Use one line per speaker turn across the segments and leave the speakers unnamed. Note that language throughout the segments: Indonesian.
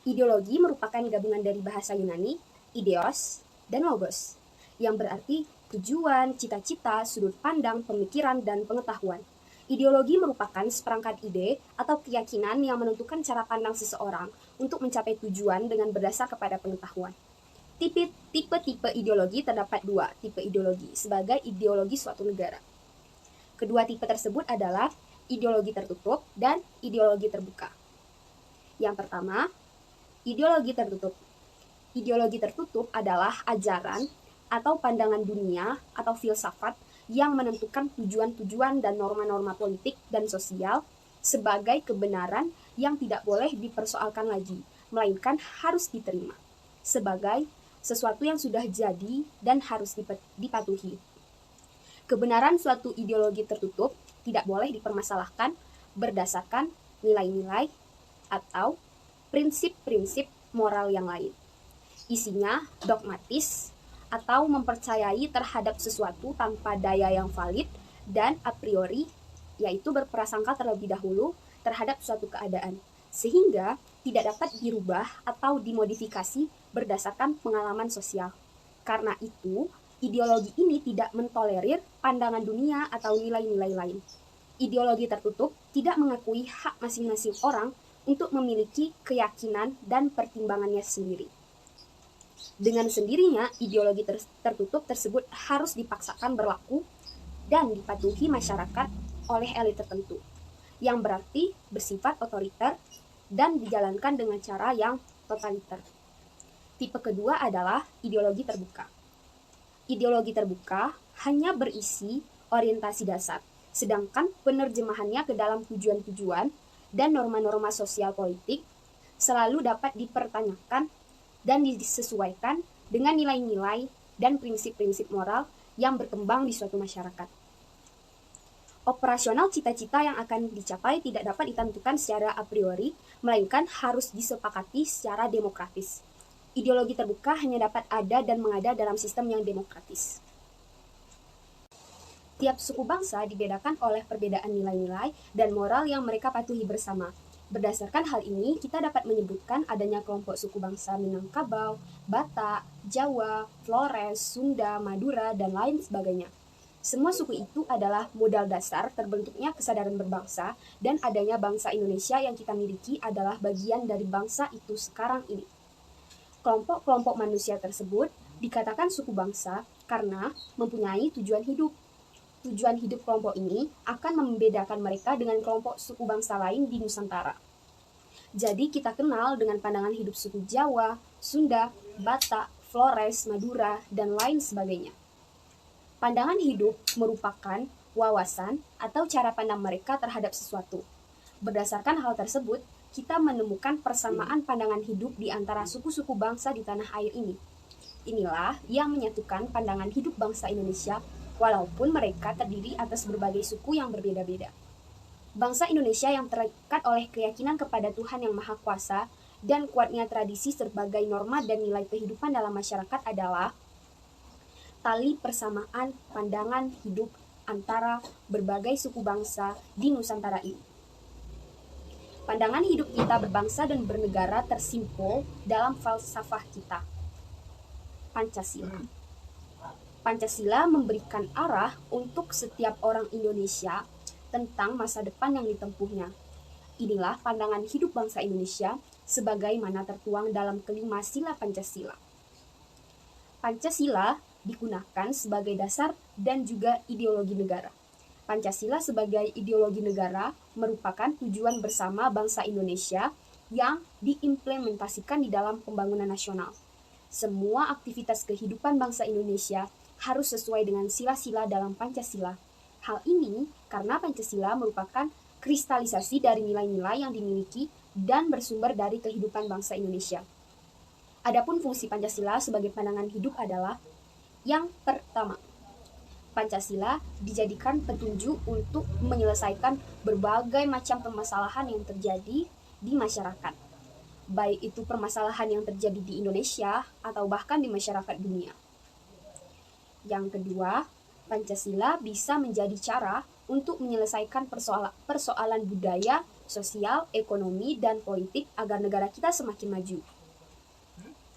Ideologi merupakan gabungan dari bahasa Yunani, ideos, dan logos, yang berarti tujuan, cita-cita, sudut pandang, pemikiran, dan pengetahuan. Ideologi merupakan seperangkat ide atau keyakinan yang menentukan cara pandang seseorang untuk mencapai tujuan dengan berdasar kepada pengetahuan. Tipe-tipe ideologi terdapat dua tipe ideologi sebagai ideologi suatu negara. Kedua tipe tersebut adalah ideologi tertutup dan ideologi terbuka. Yang pertama, ideologi tertutup. Ideologi tertutup adalah ajaran atau pandangan dunia atau filsafat yang menentukan tujuan-tujuan dan norma-norma politik dan sosial sebagai kebenaran yang tidak boleh dipersoalkan lagi, melainkan harus diterima sebagai sesuatu yang sudah jadi dan harus dipatuhi. Kebenaran suatu ideologi tertutup tidak boleh dipermasalahkan berdasarkan nilai-nilai atau prinsip-prinsip moral yang lain. Isinya dogmatis atau mempercayai terhadap sesuatu tanpa daya yang valid dan a priori, yaitu berprasangka terlebih dahulu terhadap suatu keadaan, sehingga tidak dapat dirubah atau dimodifikasi berdasarkan pengalaman sosial. Karena itu, ideologi ini tidak mentolerir pandangan dunia atau nilai-nilai lain. Ideologi tertutup tidak mengakui hak masing-masing orang untuk memiliki keyakinan dan pertimbangannya sendiri. Dengan sendirinya, ideologi tertutup tersebut harus dipaksakan berlaku dan dipatuhi masyarakat oleh elit tertentu, yang berarti bersifat otoriter dan dijalankan dengan cara yang totaliter. Tipe kedua adalah ideologi terbuka. Ideologi terbuka hanya berisi orientasi dasar, sedangkan penerjemahannya ke dalam tujuan-tujuan dan norma-norma sosial politik selalu dapat dipertanyakan dan disesuaikan dengan nilai-nilai dan prinsip-prinsip moral yang berkembang di suatu masyarakat. Operasional cita-cita yang akan dicapai tidak dapat ditentukan secara a priori, melainkan harus disepakati secara demokratis. Ideologi terbuka hanya dapat ada dan mengada dalam sistem yang demokratis. Tiap suku bangsa dibedakan oleh perbedaan nilai-nilai dan moral yang mereka patuhi bersama. Berdasarkan hal ini, kita dapat menyebutkan adanya kelompok suku bangsa Minangkabau, Batak, Jawa, Flores, Sunda, Madura, dan lain sebagainya. Semua suku itu adalah modal dasar terbentuknya kesadaran berbangsa, dan adanya bangsa Indonesia yang kita miliki adalah bagian dari bangsa itu sekarang ini. Kelompok-kelompok manusia tersebut dikatakan suku bangsa karena mempunyai tujuan hidup. Tujuan hidup kelompok ini akan membedakan mereka dengan kelompok suku bangsa lain di Nusantara. Jadi kita kenal dengan pandangan hidup suku Jawa, Sunda, Batak, Flores, Madura, dan lain sebagainya. Pandangan hidup merupakan wawasan atau cara pandang mereka terhadap sesuatu. Berdasarkan hal tersebut, kita menemukan persamaan pandangan hidup di antara suku-suku bangsa di tanah air ini. Inilah yang menyatukan pandangan hidup bangsa Indonesia walaupun mereka terdiri atas berbagai suku yang berbeda-beda. Bangsa Indonesia yang terikat oleh keyakinan kepada Tuhan Yang Maha Kuasa dan kuatnya tradisi sebagai norma dan nilai kehidupan dalam masyarakat adalah tali persamaan pandangan hidup antara berbagai suku bangsa di Nusantara ini. Pandangan hidup kita berbangsa dan bernegara tersimpul dalam falsafah kita, Pancasila. Pancasila memberikan arah untuk setiap orang Indonesia tentang masa depan yang ditempuhnya. Inilah pandangan hidup bangsa Indonesia sebagaimana tertuang dalam kelima sila Pancasila. Pancasila digunakan sebagai dasar dan juga ideologi negara. Pancasila sebagai ideologi negara merupakan tujuan bersama bangsa Indonesia yang diimplementasikan di dalam pembangunan nasional. Semua aktivitas kehidupan bangsa Indonesia harus sesuai dengan sila-sila dalam Pancasila. Hal ini karena Pancasila merupakan kristalisasi dari nilai-nilai yang dimiliki dan bersumber dari kehidupan bangsa Indonesia. Adapun fungsi Pancasila sebagai pandangan hidup adalah yang pertama, Pancasila dijadikan petunjuk untuk menyelesaikan berbagai macam permasalahan yang terjadi di masyarakat, baik itu permasalahan yang terjadi di Indonesia atau bahkan di masyarakat dunia. Yang kedua, Pancasila bisa menjadi cara untuk menyelesaikan persoalan budaya, sosial, ekonomi, dan politik agar negara kita semakin maju.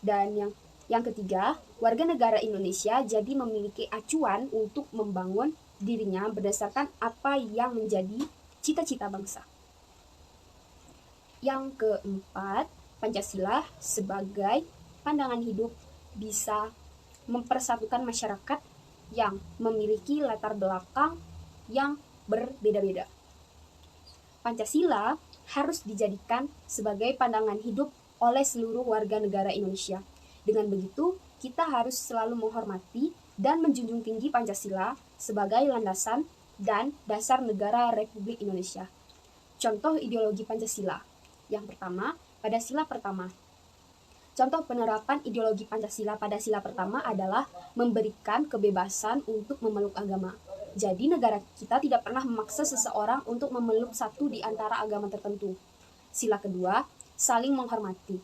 Dan yang ketiga, warga negara Indonesia jadi memiliki acuan untuk membangun dirinya berdasarkan apa yang menjadi cita-cita bangsa. Yang keempat, Pancasila sebagai pandangan hidup bisa mempersatukan masyarakat yang memiliki latar belakang yang berbeda-beda. Pancasila harus dijadikan sebagai pandangan hidup oleh seluruh warga negara Indonesia. Dengan begitu, kita harus selalu menghormati dan menjunjung tinggi Pancasila sebagai landasan dan dasar negara Republik Indonesia. Contoh ideologi Pancasila. Yang pertama, pada sila pertama. Contoh penerapan ideologi Pancasila pada sila pertama adalah memberikan kebebasan untuk memeluk agama. Jadi negara kita tidak pernah memaksa seseorang untuk memeluk satu di antara agama tertentu. Sila kedua, saling menghormati,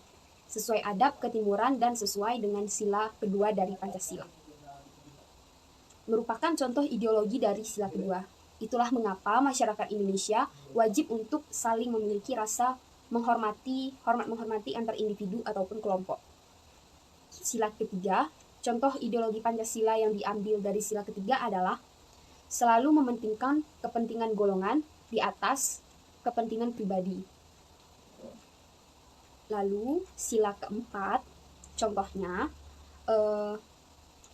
sesuai adab ketimuran dan sesuai dengan sila kedua dari Pancasila. Merupakan contoh ideologi dari sila kedua. Itulah mengapa masyarakat Indonesia wajib untuk saling memiliki rasa hormat menghormati antar individu ataupun kelompok. Sila ketiga, contoh ideologi Pancasila yang diambil dari sila ketiga adalah selalu mementingkan kepentingan golongan di atas kepentingan pribadi. Lalu sila keempat, contohnya,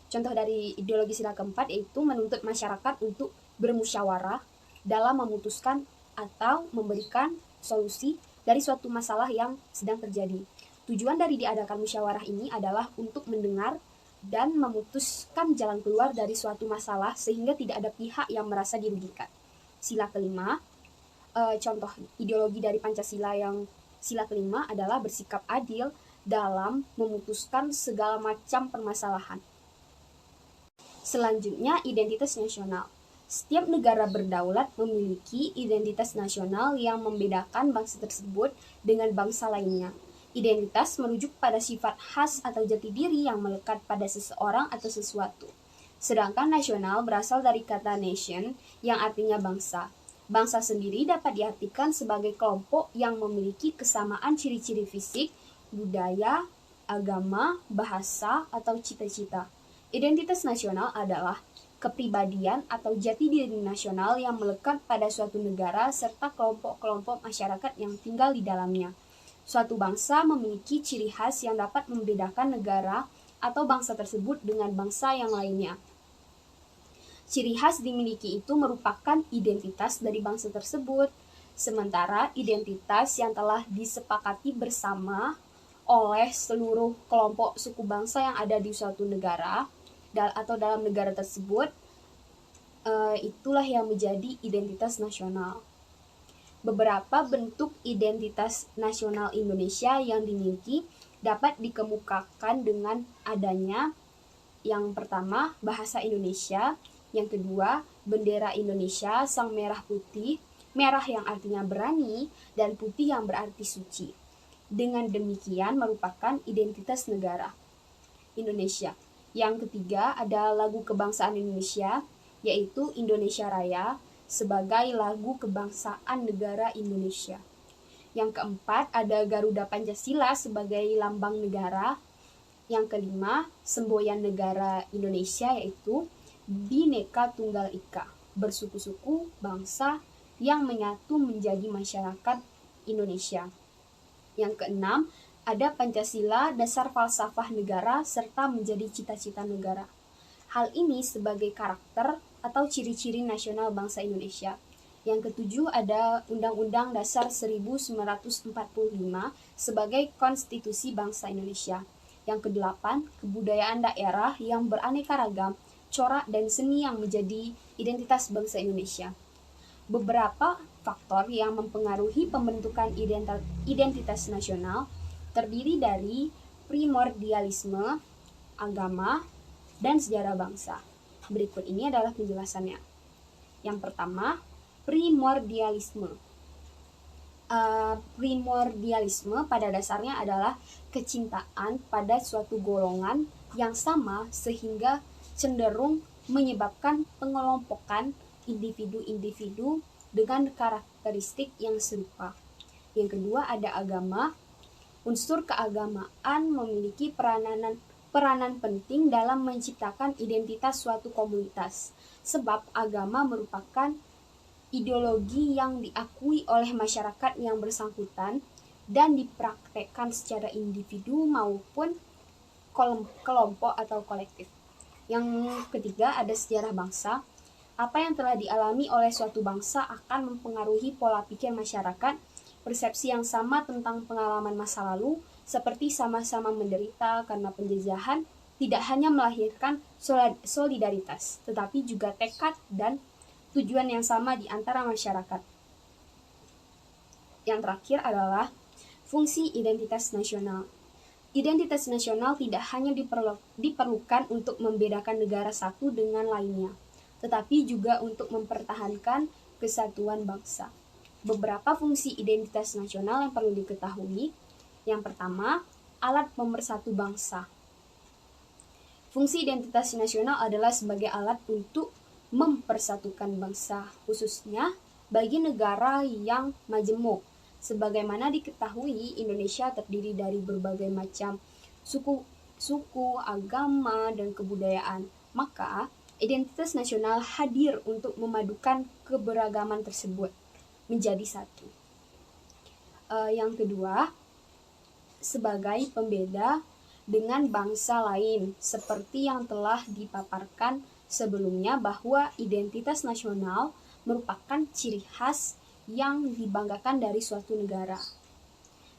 contoh dari ideologi sila keempat yaitu menuntut masyarakat untuk bermusyawarah dalam memutuskan atau memberikan solusi dari suatu masalah yang sedang terjadi. Tujuan dari diadakan musyawarah ini adalah untuk mendengar dan memutuskan jalan keluar dari suatu masalah sehingga tidak ada pihak yang merasa dirugikan. Sila kelima, contoh ideologi dari Pancasila yang sila kelima adalah bersikap adil dalam memutuskan segala macam permasalahan. Selanjutnya, identitas nasional. Setiap negara berdaulat memiliki identitas nasional yang membedakan bangsa tersebut dengan bangsa lainnya. Identitas merujuk pada sifat khas atau jati diri yang melekat pada seseorang atau sesuatu. Sedangkan nasional berasal dari kata nation yang artinya bangsa. Bangsa sendiri dapat diartikan sebagai kelompok yang memiliki kesamaan ciri-ciri fisik, budaya, agama, bahasa, atau cita-cita. Identitas nasional adalah kepribadian atau jati diri nasional yang melekat pada suatu negara serta kelompok-kelompok masyarakat yang tinggal di dalamnya. Suatu bangsa memiliki ciri khas yang dapat membedakan negara atau bangsa tersebut dengan bangsa yang lainnya. Ciri khas dimiliki itu merupakan identitas dari bangsa tersebut, sementara identitas yang telah disepakati bersama oleh seluruh kelompok suku bangsa yang ada di suatu negara atau dalam negara tersebut, itulah yang menjadi identitas nasional. Beberapa bentuk identitas nasional Indonesia yang dimiliki dapat dikemukakan dengan adanya yang pertama, bahasa Indonesia, yang kedua, bendera Indonesia, sang merah putih, merah yang artinya berani, dan putih yang berarti suci. Dengan demikian merupakan identitas negara Indonesia. Yang ketiga ada lagu kebangsaan Indonesia, yaitu Indonesia Raya sebagai lagu kebangsaan negara Indonesia. Yang keempat ada Garuda Pancasila sebagai lambang negara. Yang kelima, semboyan negara Indonesia yaitu Bhinneka Tunggal Ika, bersuku-suku bangsa yang menyatu menjadi masyarakat Indonesia. Yang keenam, ada Pancasila, dasar falsafah negara, serta menjadi cita-cita negara. Hal ini sebagai karakter atau ciri-ciri nasional bangsa Indonesia. Yang ketujuh ada Undang-Undang Dasar 1945 sebagai konstitusi bangsa Indonesia. Yang kedelapan, kebudayaan daerah yang beraneka ragam, corak dan seni yang menjadi identitas bangsa Indonesia. Beberapa faktor yang mempengaruhi pembentukan identitas nasional terdiri dari primordialisme, agama, dan sejarah bangsa. Berikut ini adalah penjelasannya. Yang pertama, primordialisme. Primordialisme pada dasarnya adalah kecintaan pada suatu golongan yang sama sehingga cenderung menyebabkan pengelompokan individu-individu dengan karakteristik yang serupa. Yang kedua ada agama. Unsur keagamaan memiliki peranan penting dalam menciptakan identitas suatu komunitas, sebab agama merupakan ideologi yang diakui oleh masyarakat yang bersangkutan dan dipraktekkan secara individu maupun kelompok atau kolektif. Yang ketiga ada sejarah bangsa. Apa yang telah dialami oleh suatu bangsa akan mempengaruhi pola pikir masyarakat. Persepsi yang sama tentang pengalaman masa lalu, seperti sama-sama menderita karena penjajahan, tidak hanya melahirkan solidaritas, tetapi juga tekad dan tujuan yang sama di antara masyarakat. Yang terakhir adalah fungsi identitas nasional. Identitas nasional tidak hanya diperlukan untuk membedakan negara satu dengan lainnya, tetapi juga untuk mempertahankan kesatuan bangsa. Beberapa fungsi identitas nasional yang perlu diketahui. Yang pertama, alat pemersatu bangsa. Fungsi identitas nasional adalah sebagai alat untuk mempersatukan bangsa, khususnya bagi negara yang majemuk. Sebagaimana diketahui, Indonesia terdiri dari berbagai macam suku, agama, dan kebudayaan. Maka, identitas nasional hadir untuk memadukan keberagaman tersebut menjadi satu. Yang kedua, sebagai pembeda dengan bangsa lain, seperti yang telah dipaparkan sebelumnya bahwa identitas nasional merupakan ciri khas yang dibanggakan dari suatu negara.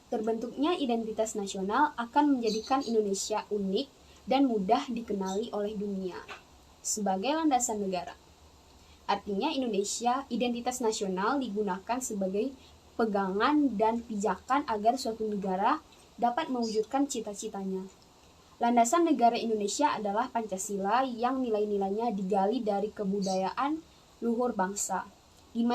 Terbentuknya identitas nasional akan menjadikan Indonesia unik dan mudah dikenali oleh dunia sebagai landasan negara. Artinya identitas nasional digunakan sebagai pegangan dan pijakan agar suatu negara dapat mewujudkan cita-citanya. Landasan negara Indonesia adalah Pancasila yang nilai-nilainya digali dari kebudayaan luhur bangsa. 5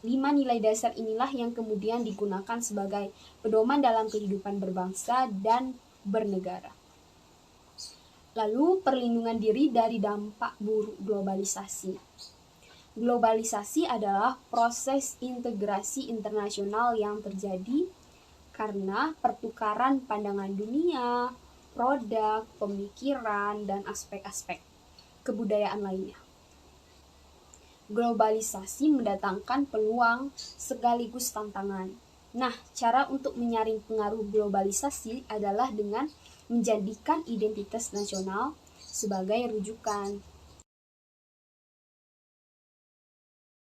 nilai dasar inilah yang kemudian digunakan sebagai pedoman dalam kehidupan berbangsa dan bernegara. Lalu, perlindungan diri dari dampak buruk globalisasi. Globalisasi adalah proses integrasi internasional yang terjadi karena pertukaran pandangan dunia, produk, pemikiran, dan aspek-aspek kebudayaan lainnya. Globalisasi mendatangkan peluang sekaligus tantangan. Nah, cara untuk menyaring pengaruh globalisasi adalah dengan menjadikan identitas nasional sebagai rujukan.